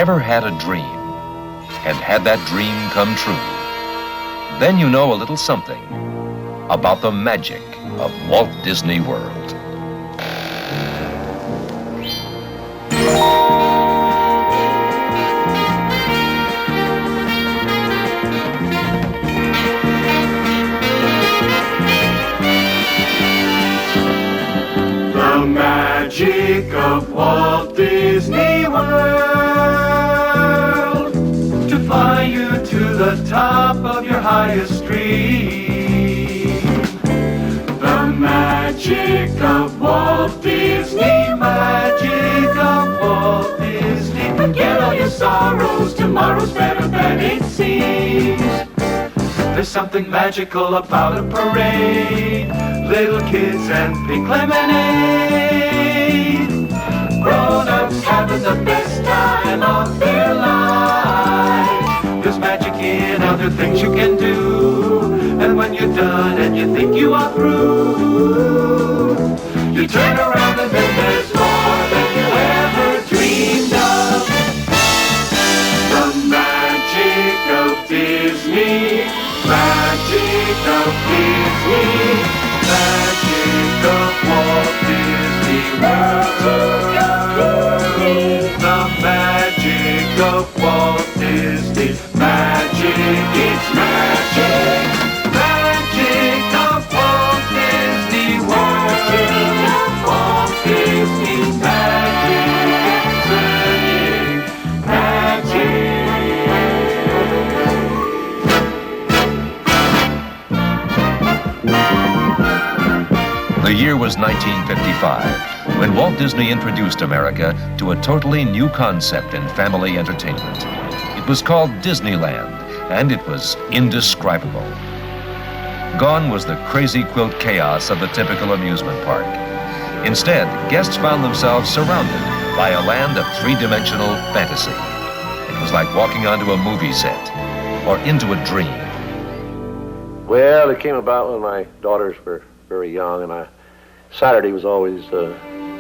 ever had a dream and had that dream come true, then you know a little something about the magic of Walt Disney World. The magic of Walt Disney World, to fly you to the top of your highest dream. The magic of Walt Disney, magic of Walt Disney. Forget all your sorrows, tomorrow's better than it seems. There's something magical about a parade, little kids and pink lemonade, grown-ups having the best time of their lives. There's magic in other things you can do, and when you're done and you think you are through, you turn around and then there's more than you ever dreamed of. The magic of Disney, magic of Disney, magic of Walt Disney World. The magic of Walt Disney, magic, it's magic. Magic of Walt Disney World. Walt Disney magic, magic. The year was 1955, when Walt Disney introduced America to a totally new concept in family entertainment. It was called Disneyland, and it was indescribable. Gone was the crazy quilt chaos of the typical amusement park. Instead, guests found themselves surrounded by a land of three-dimensional fantasy. It was like walking onto a movie set or into a dream. Well, it came about when my daughters were very young, and Saturday was always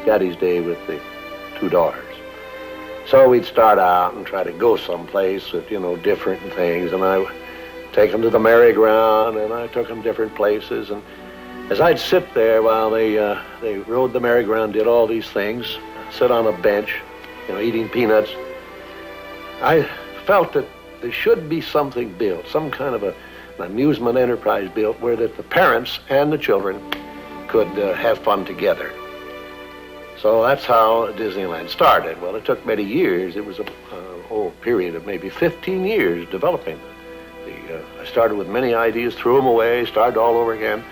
Daddy's Day with the two daughters. So we'd start out and try to go someplace with, different things, and I would take them to the merry-go-round, and I took them different places, and as I'd sit there while they rode the merry-go-round, did all these things, sit on a bench, eating peanuts, I felt that there should be something built, some kind of an amusement enterprise built where that the parents and the children could have fun together. So that's how Disneyland started. Well, it took many years. It was a whole period of maybe 15 years developing. I started with many ideas, threw them away, started all over again,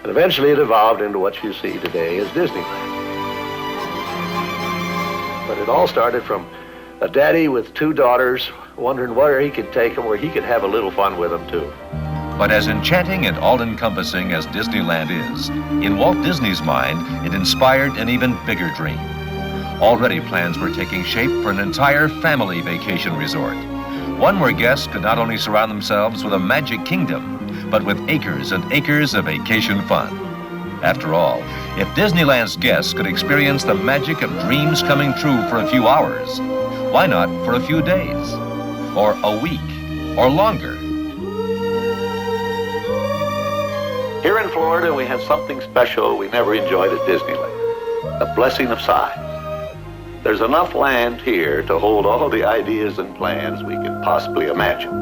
and eventually it evolved into what you see today as Disneyland. But it all started from a daddy with two daughters wondering where he could take them, where he could have a little fun with them too. But as enchanting and all-encompassing as Disneyland is, in Walt Disney's mind, it inspired an even bigger dream. Already plans were taking shape for an entire family vacation resort. One where guests could not only surround themselves with a magic kingdom, but with acres and acres of vacation fun. After all, if Disneyland's guests could experience the magic of dreams coming true for a few hours, why not for a few days, or a week, or longer? Here in Florida, we have something special we never enjoyed at Disneyland, the blessing of size. There's enough land here to hold all the ideas and plans we could possibly imagine.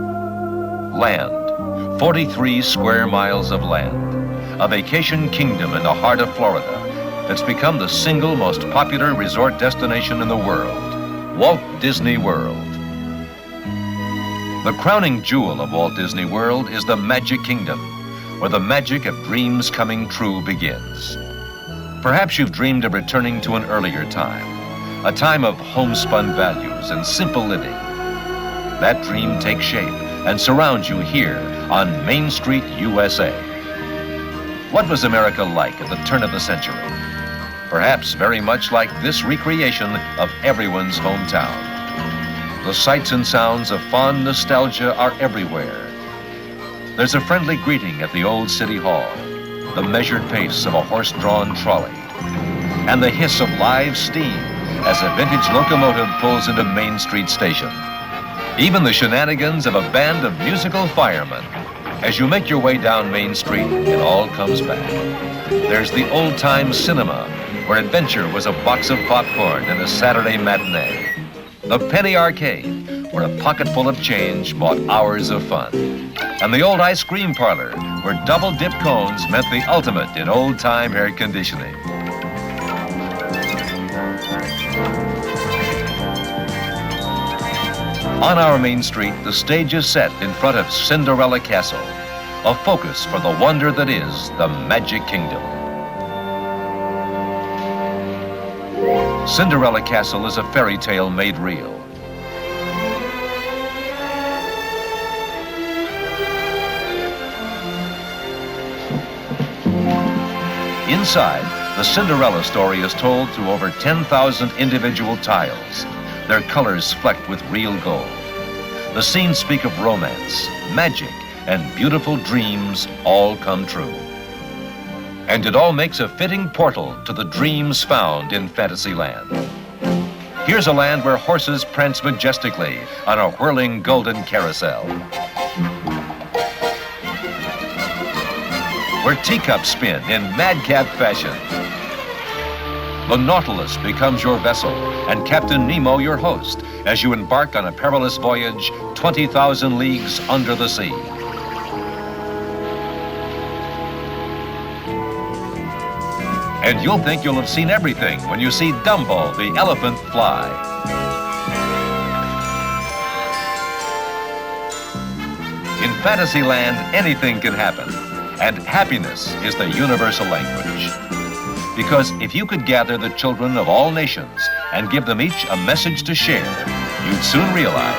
Land, 43 square miles of land, a vacation kingdom in the heart of Florida that's become the single most popular resort destination in the world, Walt Disney World. The crowning jewel of Walt Disney World is the Magic Kingdom, where the magic of dreams coming true begins. Perhaps you've dreamed of returning to an earlier time, a time of homespun values and simple living. That dream takes shape and surrounds you here on Main Street, USA. What was America like at the turn of the century? Perhaps very much like this recreation of everyone's hometown. The sights and sounds of fond nostalgia are everywhere. There's a friendly greeting at the old City Hall, the measured pace of a horse-drawn trolley, and the hiss of live steam as a vintage locomotive pulls into Main Street Station. Even the shenanigans of a band of musical firemen. As you make your way down Main Street, it all comes back. There's the old-time cinema, where adventure was a box of popcorn and a Saturday matinee. The penny arcade, where a pocket full of change bought hours of fun. And the old ice cream parlor, where double-dip cones meant the ultimate in old-time air conditioning. On our Main Street, the stage is set in front of Cinderella Castle, a focus for the wonder that is the Magic Kingdom. Cinderella Castle is a fairy tale made real. Inside, the Cinderella story is told through over 10,000 individual tiles, their colors flecked with real gold. The scenes speak of romance, magic, and beautiful dreams all come true. And it all makes a fitting portal to the dreams found in Fantasyland. Here's a land where horses prance majestically on a whirling golden carousel, where teacups spin in madcap fashion. The Nautilus becomes your vessel and Captain Nemo your host as you embark on a perilous voyage 20,000 leagues under the sea. And you'll think you'll have seen everything when you see Dumbo, the elephant, fly. In Fantasyland, anything can happen, and happiness is the universal language. Because if you could gather the children of all nations and give them each a message to share, you'd soon realize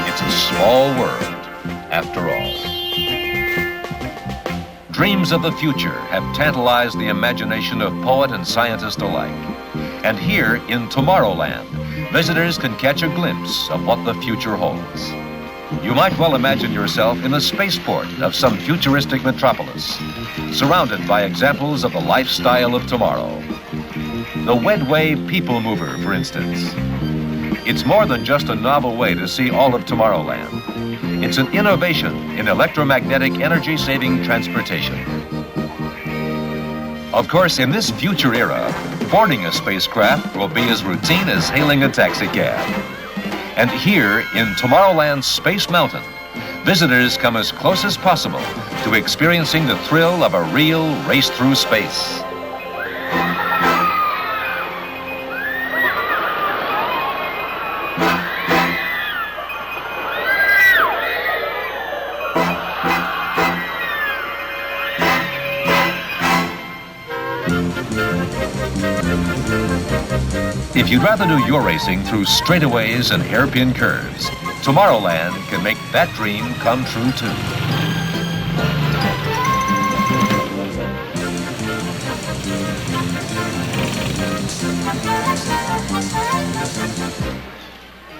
it's a small world after all. Dreams of the future have tantalized the imagination of poet and scientist alike. And here in Tomorrowland, visitors can catch a glimpse of what the future holds. You might well imagine yourself in the spaceport of some futuristic metropolis, surrounded by examples of the lifestyle of tomorrow. The Wedway People Mover, for instance. It's more than just a novel way to see all of Tomorrowland. It's an innovation in electromagnetic energy-saving transportation. Of course, in this future era, boarding a spacecraft will be as routine as hailing a taxi cab. And here in Tomorrowland's Space Mountain, visitors come as close as possible to experiencing the thrill of a real race through space. If you'd rather do your racing through straightaways and hairpin curves, Tomorrowland can make that dream come true too.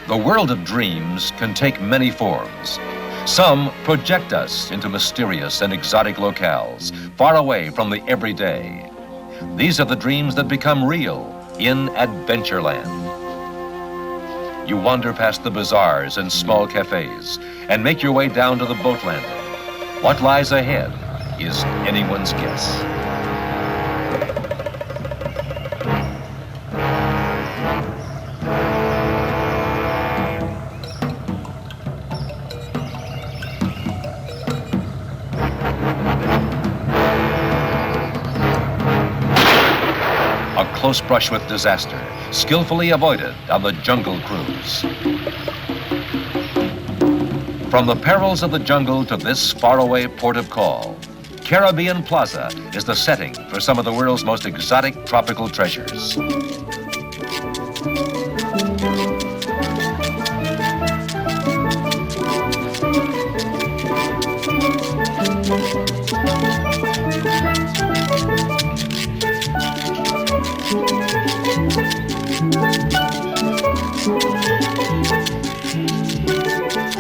The world of dreams can take many forms. Some project us into mysterious and exotic locales, far away from the everyday. These are the dreams that become real in Adventureland. You wander past the bazaars and small cafes and make your way down to the boat landing. What lies ahead is anyone's guess. Close brush with disaster, skillfully avoided on the Jungle Cruise. From the perils of the jungle to this faraway port of call, Caribbean Plaza is the setting for some of the world's most exotic tropical treasures.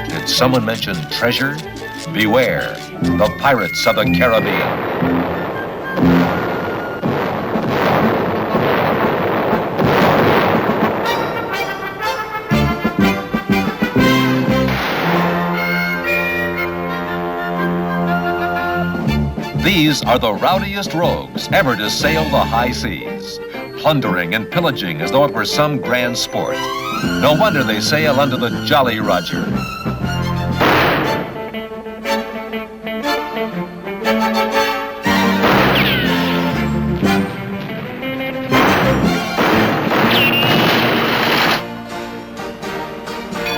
Did someone mention treasure? Beware, the pirates of the Caribbean. These are the rowdiest rogues ever to sail the high seas, plundering and pillaging as though it were some grand sport. No wonder they sail under the Jolly Roger.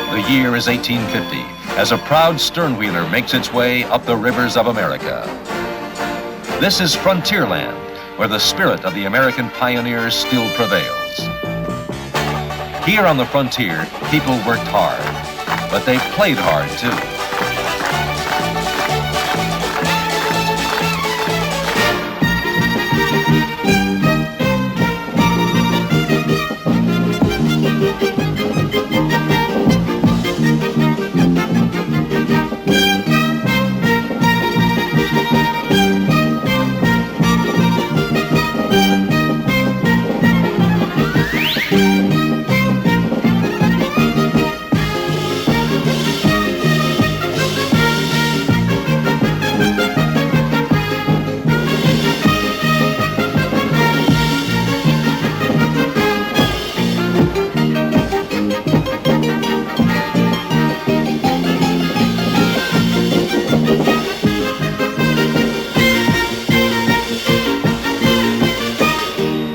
The year is 1850, as a proud sternwheeler makes its way up the rivers of America. This is Frontierland, where the spirit of the American pioneers still prevails. Here on the frontier, people worked hard, but they played hard too.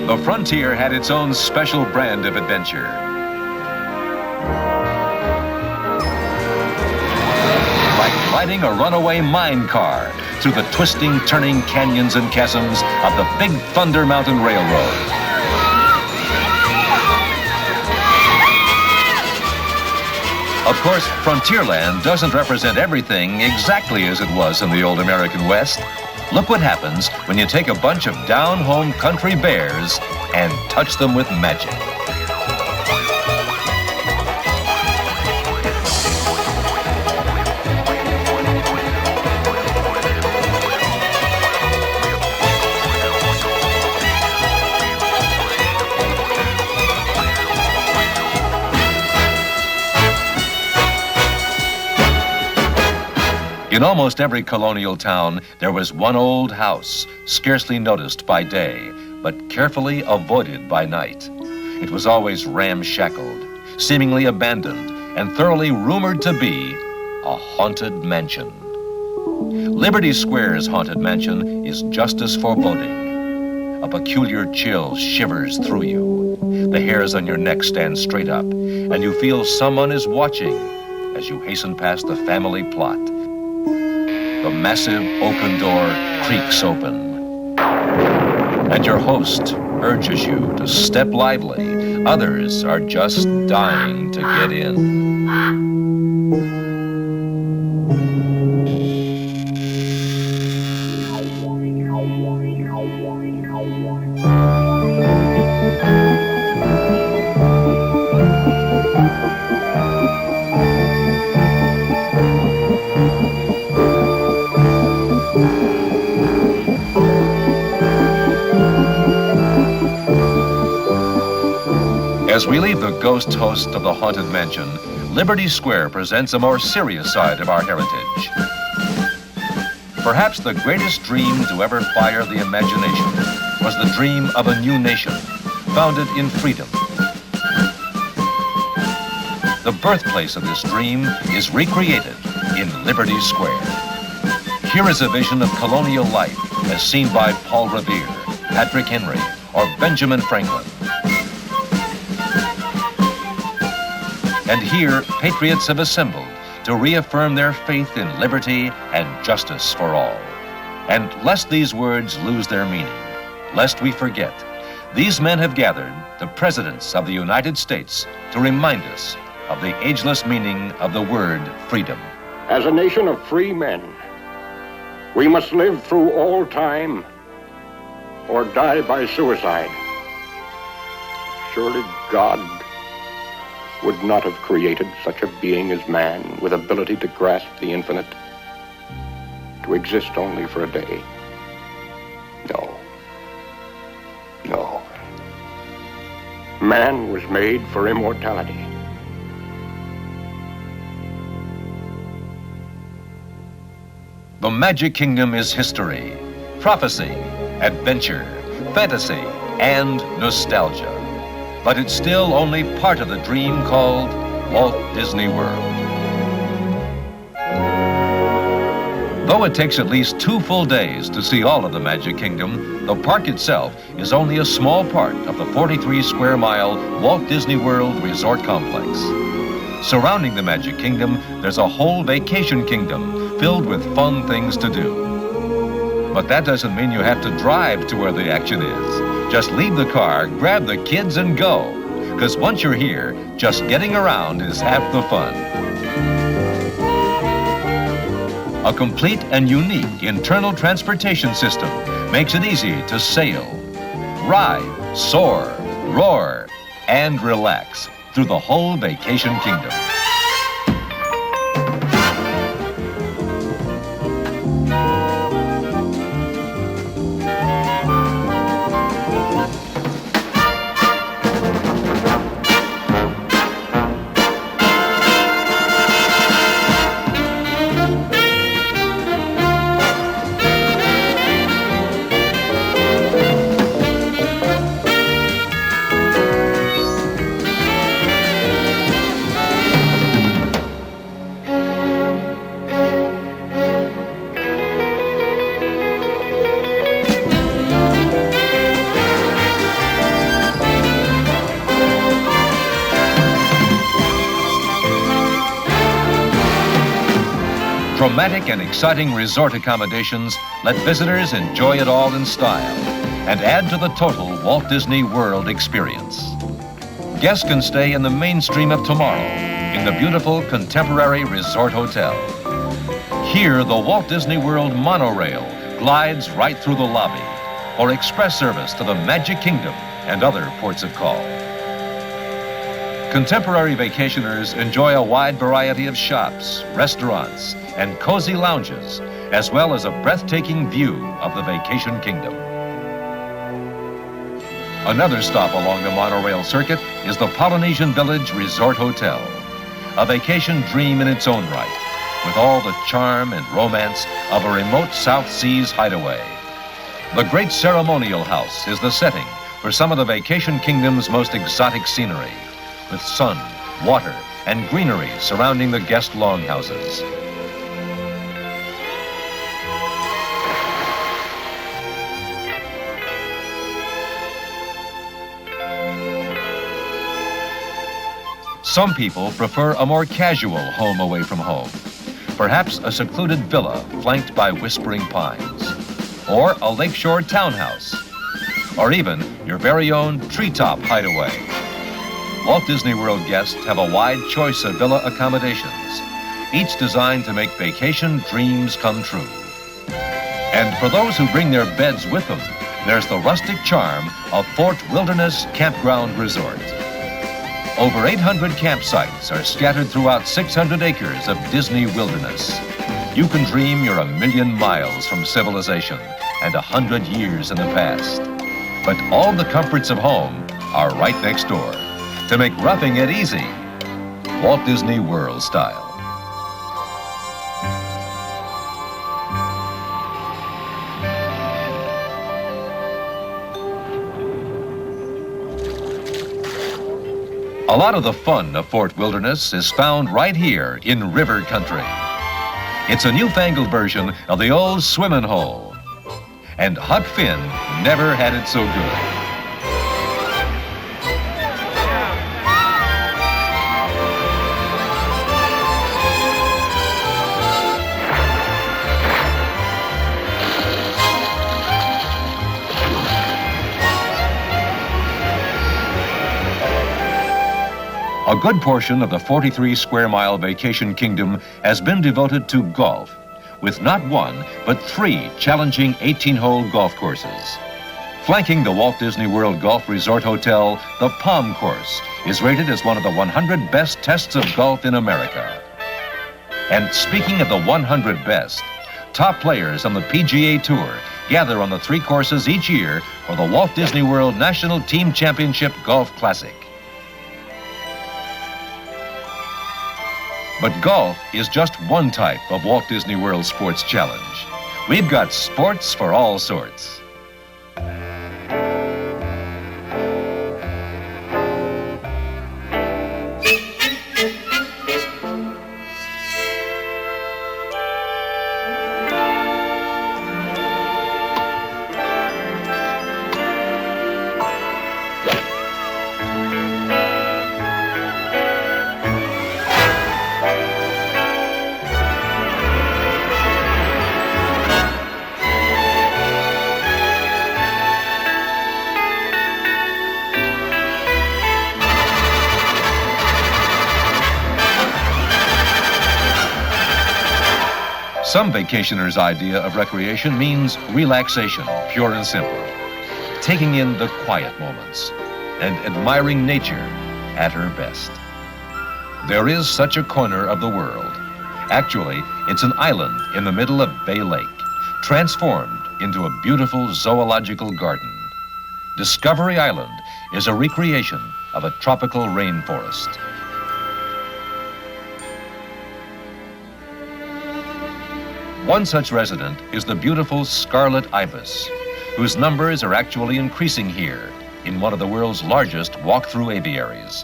The frontier had its own special brand of adventure. Like riding a runaway mine car through the twisting, turning canyons and chasms of the Big Thunder Mountain Railroad. Of course, Frontierland doesn't represent everything exactly as it was in the old American West. Look what happens when you take a bunch of down-home country bears and touch them with magic. In almost every colonial town, there was one old house, scarcely noticed by day, but carefully avoided by night. It was always ramshackled, seemingly abandoned, and thoroughly rumored to be a haunted mansion. Liberty Square's haunted mansion is just as foreboding. A peculiar chill shivers through you. The hairs on your neck stand straight up, and you feel someone is watching as you hasten past the family plot. The massive oaken door creaks open, and your host urges you to step lively. Others are just dying to get in. As we leave the ghost host of the haunted mansion, Liberty Square presents a more serious side of our heritage. Perhaps the greatest dream to ever fire the imagination was the dream of a new nation, founded in freedom. The birthplace of this dream is recreated in Liberty Square. Here is a vision of colonial life as seen by Paul Revere, Patrick Henry, or Benjamin Franklin. And here, patriots have assembled to reaffirm their faith in liberty and justice for all. And lest these words lose their meaning, lest we forget, these men have gathered the presidents of the United States to remind us of the ageless meaning of the word freedom. As a nation of free men, we must live through all time or die by suicide. Surely God would not have created such a being as man with ability to grasp the infinite, to exist only for a day. No. No. Man was made for immortality. The Magic Kingdom is history, prophecy, adventure, fantasy, and nostalgia. But it's still only part of the dream called Walt Disney World. Though it takes at least 2 full days to see all of the Magic Kingdom, the park itself is only a small part of the 43 square mile Walt Disney World Resort Complex. Surrounding the Magic Kingdom, there's a whole vacation kingdom filled with fun things to do. But that doesn't mean you have to drive to where the action is. Just leave the car, grab the kids, and go. Because once you're here, just getting around is half the fun. A complete and unique internal transportation system makes it easy to sail, ride, soar, roar, and relax through the whole vacation kingdom. Dramatic and exciting resort accommodations let visitors enjoy it all in style and add to the total Walt Disney World experience. Guests can stay in the mainstream of tomorrow in the beautiful contemporary resort hotel. Here, the Walt Disney World monorail glides right through the lobby for express service to the Magic Kingdom and other ports of call. Contemporary vacationers enjoy a wide variety of shops, restaurants, and cozy lounges, as well as a breathtaking view of the vacation kingdom. Another stop along the monorail circuit is the Polynesian Village Resort Hotel, a vacation dream in its own right, with all the charm and romance of a remote South Seas hideaway. The Great Ceremonial House is the setting for some of the vacation kingdom's most exotic scenery, with sun, water, and greenery surrounding the guest longhouses. Some people prefer a more casual home away from home, perhaps a secluded villa flanked by whispering pines, or a lakeshore townhouse, or even your very own treetop hideaway. Walt Disney World guests have a wide choice of villa accommodations, each designed to make vacation dreams come true. And for those who bring their beds with them, there's the rustic charm of Fort Wilderness Campground Resort. Over 800 campsites are scattered throughout 600 acres of Disney wilderness. You can dream you're 1,000,000 miles from civilization and 100 years in the past. But all the comforts of home are right next door to make roughing it easy, Walt Disney World style. A lot of the fun of Fort Wilderness is found right here in River Country. It's a newfangled version of the old swimming hole. And Huck Finn never had it so good. A good portion of the 43 square mile vacation kingdom has been devoted to golf, with not one, but 3 challenging 18-hole golf courses. Flanking the Walt Disney World Golf Resort Hotel, the Palm Course is rated as one of the 100 best tests of golf in America. And speaking of the 100 best, top players on the PGA Tour gather on the 3 courses each year for the Walt Disney World National Team Championship Golf Classic. But golf is just one type of Walt Disney World sports challenge, We've got sports for all sorts. Some vacationers' idea of recreation means relaxation, pure and simple. Taking in the quiet moments and admiring nature at her best. There is such a corner of the world. Actually, it's an island in the middle of Bay Lake, transformed into a beautiful zoological garden. Discovery Island is a recreation of a tropical rainforest. One such resident is the beautiful scarlet ibis, whose numbers are actually increasing here in one of the world's largest walk-through aviaries.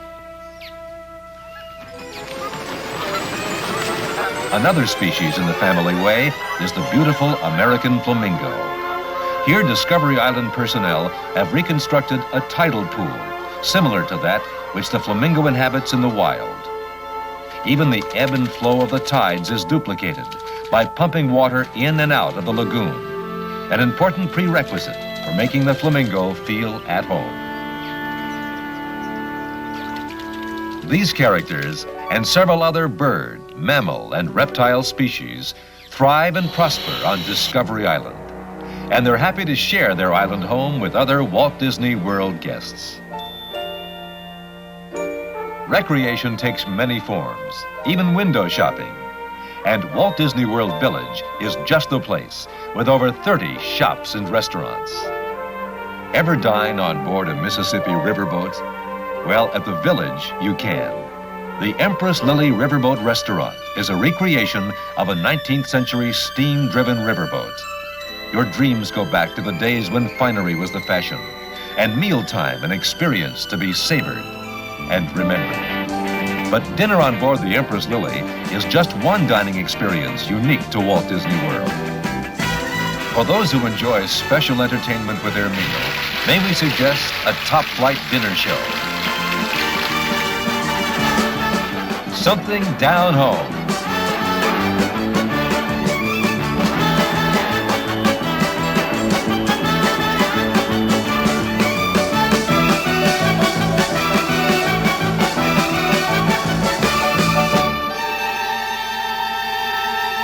Another species in the family way is the beautiful American flamingo. Here, Discovery Island personnel have reconstructed a tidal pool similar to that which the flamingo inhabits in the wild. Even the ebb and flow of the tides is duplicated by pumping water in and out of the lagoon, an important prerequisite for making the flamingo feel at home. These characters and several other bird, mammal, and reptile species thrive and prosper on Discovery Island, and they're happy to share their island home with other Walt Disney World guests. Recreation takes many forms, even window shopping. And Walt Disney World Village is just the place, with over 30 shops and restaurants. Ever dine on board a Mississippi riverboat? Well, at the Village, you can. The Empress Lily Riverboat Restaurant is a recreation of a 19th century steam-driven riverboat. Your dreams go back to the days when finery was the fashion, and mealtime an experience to be savored and remembered. But dinner on board the Empress Lily is just one dining experience unique to Walt Disney World. For those who enjoy special entertainment with their meal, may we suggest a top-flight dinner show. Something down home.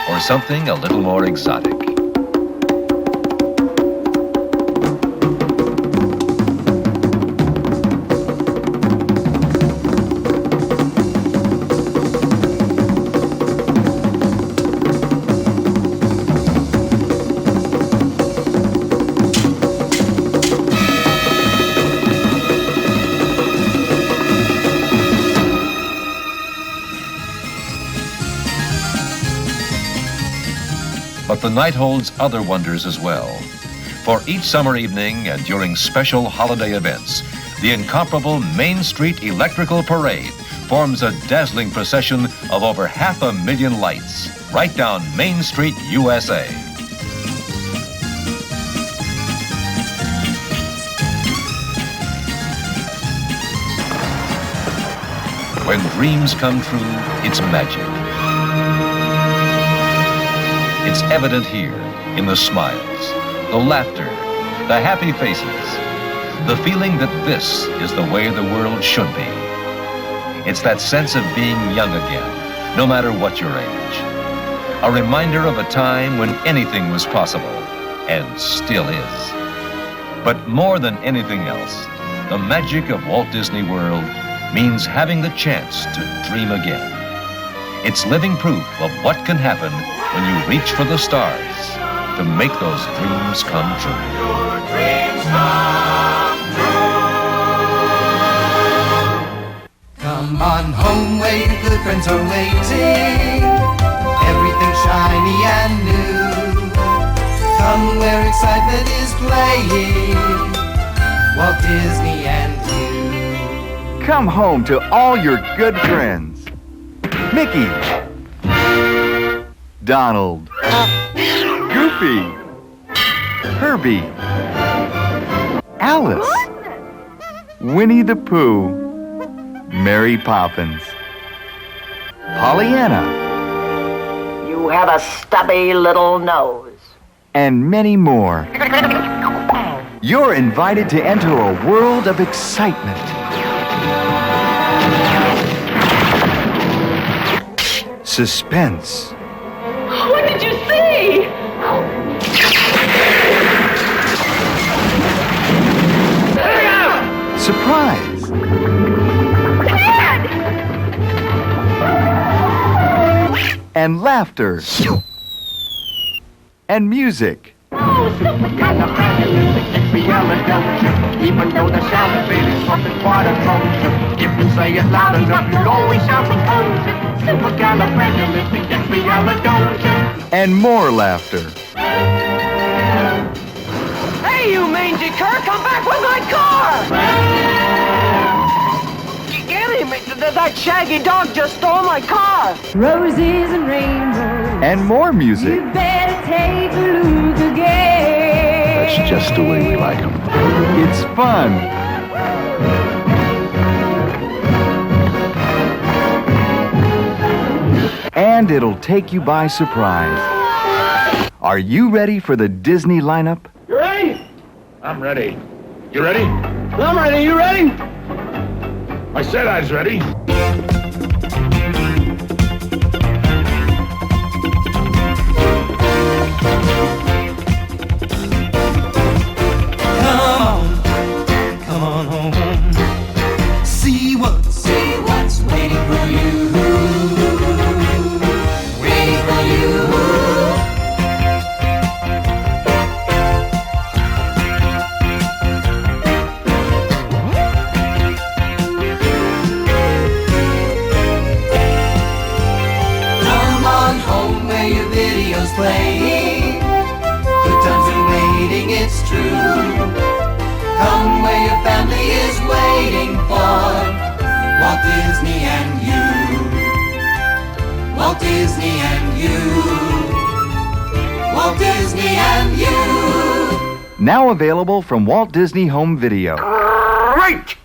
Or something a little more exotic. But the night holds other wonders as well. For each summer evening and during special holiday events, the incomparable Main Street Electrical Parade forms a dazzling procession of over 500,000 lights right down Main Street, USA. When dreams come true, it's magic. It's evident here in the smiles, the laughter, the happy faces, the feeling that this is the way the world should be. It's that sense of being young again, no matter what your age. A reminder of a time when anything was possible, and still is. But more than anything else, the magic of Walt Disney World means having the chance to dream again. It's living proof of what can happen when you reach for the stars to make those dreams come true. Your dreams come true. Come on home where your good friends are waiting. Everything shiny and new. Come where excitement is playing. Walt Disney and you. Come home to all your good friends. Mickey, Donald, Goofy, Herbie, Alice, Winnie the Pooh, Mary Poppins, Pollyanna, You have a stubby little nose. and many more. You're invited to enter a world of excitement. Suspense. What did you see? Surprise. And laughter. And music. Even though the sound of it is something quite atrocious. If you say it loud enough, you'll always sound precocious. Supercalifragilisticexpialidocious. And more laughter. Hey, you mangy cur, come back with my car! Get him! That shaggy dog just stole my car! Roses and rainbows. And more music. You better take a look again. That's just the way we like them. It's fun. And it'll take you by surprise. Are you ready for the Disney lineup? You ready? I'm ready. You ready? I'm ready. You ready? I said I was ready. Come on home. See what's waiting for you. Waiting for you. Come on home where your video's playing. Good times are waiting, it's true. Come where your family is waiting for Walt Disney and you. Walt Disney and you. Walt Disney and you. Now available from Walt Disney Home Video. Great!